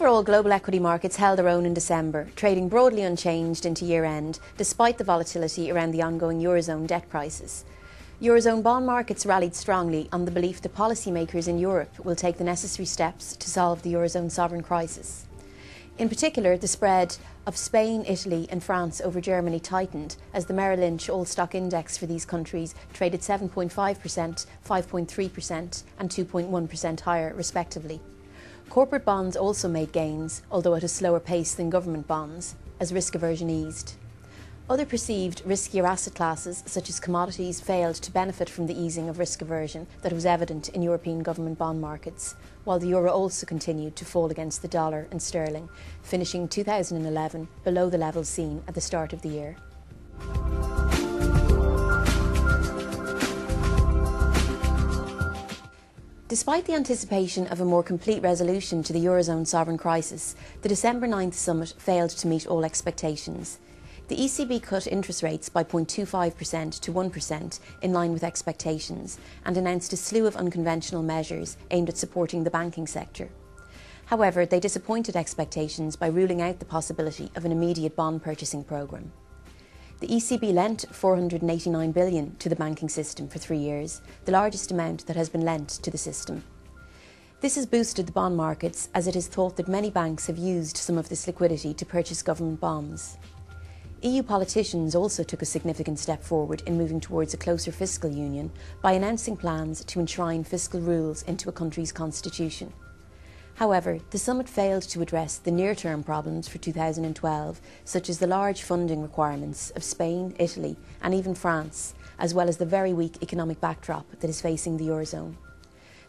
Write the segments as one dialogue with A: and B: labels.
A: Overall, global equity markets held their own in December, trading broadly unchanged into year-end, despite the volatility around the ongoing Eurozone debt crisis. Eurozone bond markets rallied strongly on the belief that policymakers in Europe will take the necessary steps to solve the Eurozone sovereign crisis. In particular, the spread of Spain, Italy and France over Germany tightened as the Merrill Lynch all-stock index for these countries traded 7.5%, 5.3% and 2.1% higher, respectively. Corporate bonds also made gains, although at a slower pace than government bonds, as risk aversion eased. Other perceived riskier asset classes, such as commodities, failed to benefit from the easing of risk aversion that was evident in European government bond markets, while the euro also continued to fall against the dollar and sterling, finishing 2011 below the levels seen at the start of the year. Despite the anticipation of a more complete resolution to the Eurozone sovereign crisis, the December 9th summit failed to meet all expectations. The ECB cut interest rates by 0.25% to 1% in line with expectations and announced a slew of unconventional measures aimed at supporting the banking sector. However, they disappointed expectations by ruling out the possibility of an immediate bond purchasing programme. The ECB lent $489 billion to the banking system for 3 years, the largest amount that has been lent to the system. This has boosted the bond markets as it is thought that many banks have used some of this liquidity to purchase government bonds. EU politicians also took a significant step forward in moving towards a closer fiscal union by announcing plans to enshrine fiscal rules into a country's constitution. However, the summit failed to address the near-term problems for 2012, such as the large funding requirements of Spain, Italy and even France, as well as the very weak economic backdrop that is facing the Eurozone.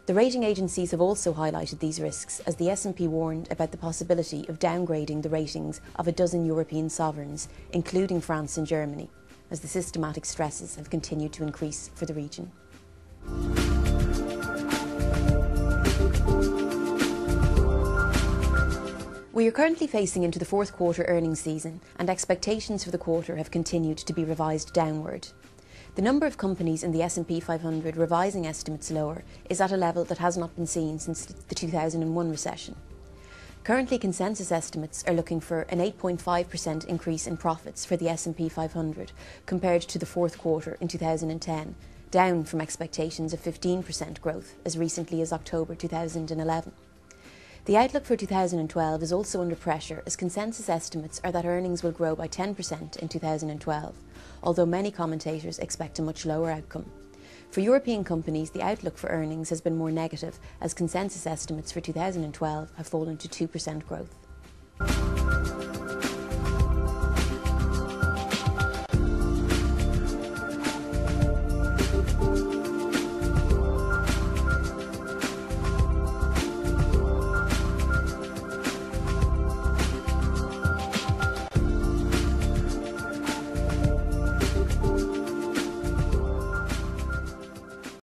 A: The rating agencies have also highlighted these risks, as the S&P warned about the possibility of downgrading the ratings of a dozen European sovereigns, including France and Germany, as the systematic stresses have continued to increase for the region. We are currently facing into the fourth quarter earnings season, and expectations for the quarter have continued to be revised downward. The number of companies in the S&P 500 revising estimates lower is at a level that has not been seen since the 2001 recession. Currently, consensus estimates are looking for an 8.5% increase in profits for the S&P 500 compared to the fourth quarter in 2010, down from expectations of 15% growth as recently as October 2011. The outlook for 2012 is also under pressure, as consensus estimates are that earnings will grow by 10% in 2012, although many commentators expect a much lower outcome. For European companies, the outlook for earnings has been more negative, as consensus estimates for 2012 have fallen to 2% growth.